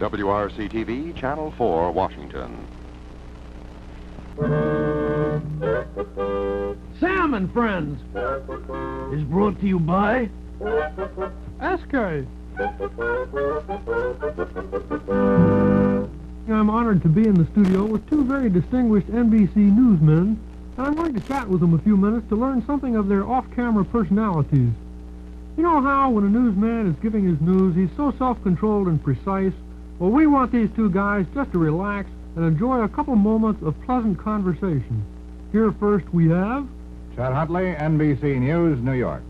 WRC-TV, Channel 4, Washington. Sam and Friends is brought to you by Esskay. I'm honored to be in the studio with two very distinguished NBC newsmen, and I'm going to chat with them a few minutes to learn something of their off-camera personalities. You know how when a newsman is giving his news, he's so self-controlled and precise? Well, we want these two guys just to relax and enjoy a couple moments of pleasant conversation. Here first we have... Chet Huntley, NBC News, New York.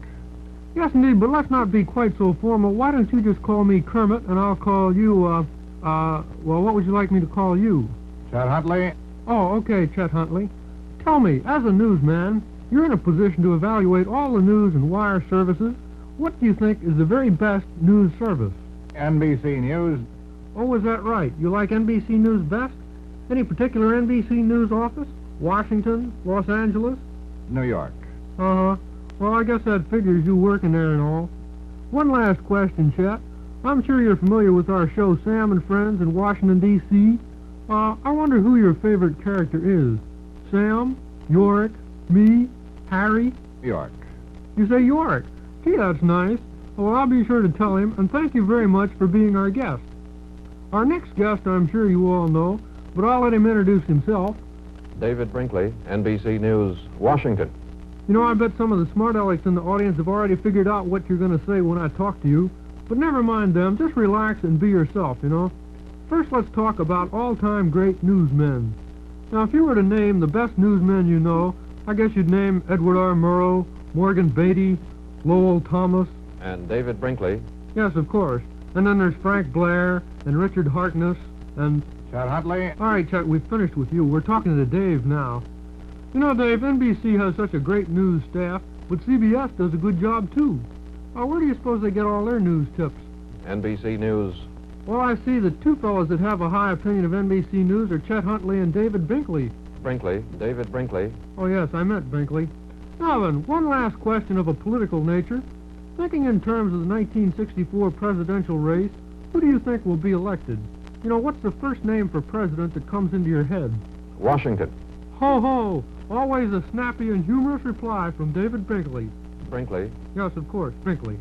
Yes, indeed, but let's not be quite so formal. Why don't you just call me Kermit, and I'll call you, well, what would you like me to call you? Chet Huntley. Oh, okay, Chet Huntley. Tell me, as a newsman, you're in a position to evaluate all the news and wire services. What do you think is the very best news service? NBC News. Oh, is that right? You like NBC News best? Any particular NBC News office? Washington? Los Angeles? New York. Uh-huh. Well, I guess that figures you working there and all. One last question, Chet. I'm sure you're familiar with our show Sam and Friends in Washington, D.C. I wonder who your favorite character is. Sam? Yorick? Me? Harry? York. You say Yorick? Gee, that's nice. Well, I'll be sure to tell him, and thank you very much for being our guest. Our next guest I'm sure you all know, but I'll let him introduce himself. David Brinkley, NBC News, Washington. You know, I bet some of the smart alecks in the audience have already figured out what you're going to say when I talk to you. But never mind them. Just relax and be yourself, you know. First, let's talk about all-time great newsmen. Now, if you were to name the best newsmen you know, I guess you'd name Edward R. Murrow, Morgan Beatty, Lowell Thomas. And David Brinkley. Yes, of course. And then there's Frank Blair and Richard Harkness and... Chet Huntley. All right, Chet, we've finished with you. We're talking to Dave now. You know, Dave, NBC has such a great news staff, but CBS does a good job, too. Where do you suppose they get all their news tips? NBC News. Well, I see the two fellows that have a high opinion of NBC News are Chet Huntley and David Brinkley. Brinkley. David Brinkley. Oh, yes, I meant Brinkley. Now then, one last question of a political nature. Thinking in terms of the 1964 presidential race, who do you think will be elected? You know, what's the first name for president that comes into your head? Washington. Ho, ho! Always a snappy and humorous reply from David Brinkley. Brinkley. Yes, of course, Brinkley.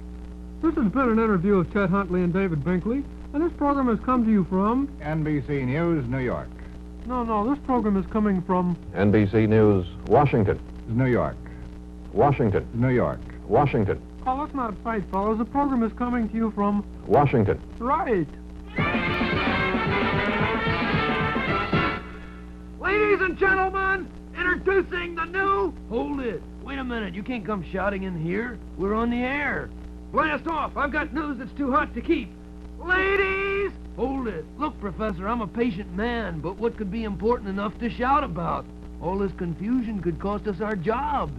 This has been an interview of Chet Huntley and David Brinkley, and this program has come to you from... NBC News, New York. No, this program is coming from... NBC News, Washington. New York. Washington. New York. Washington. Oh, let's not fight, fellows. The program is coming to you from... Washington. Right. Ladies and gentlemen, introducing the new... Hold it. Wait a minute. You can't come shouting in here. We're on the air. Blast off. I've got news that's too hot to keep. Ladies! Hold it. Look, Professor, I'm a patient man, but what could be important enough to shout about? All this confusion could cost us our jobs.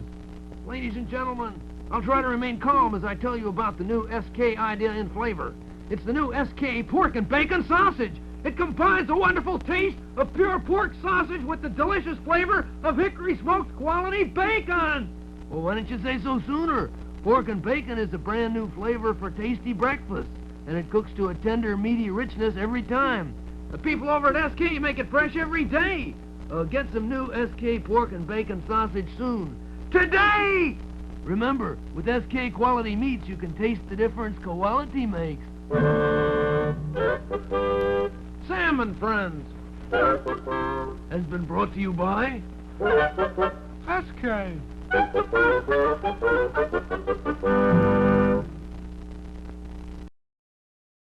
Ladies and gentlemen, I'll try to remain calm as I tell you about the new Esskay idea in flavor. It's the new Esskay pork and bacon sausage. It combines the wonderful taste of pure pork sausage with the delicious flavor of hickory smoked quality bacon. Well, why didn't you say so sooner? Pork and bacon is a brand new flavor for tasty breakfast, and it cooks to a tender, meaty richness every time. The people over at Esskay make it fresh every day. Get some new Esskay pork and bacon sausage soon. Today! Remember, with Esskay quality meats, you can taste the difference quality makes. Sam and Friends has been brought to you by Esskay.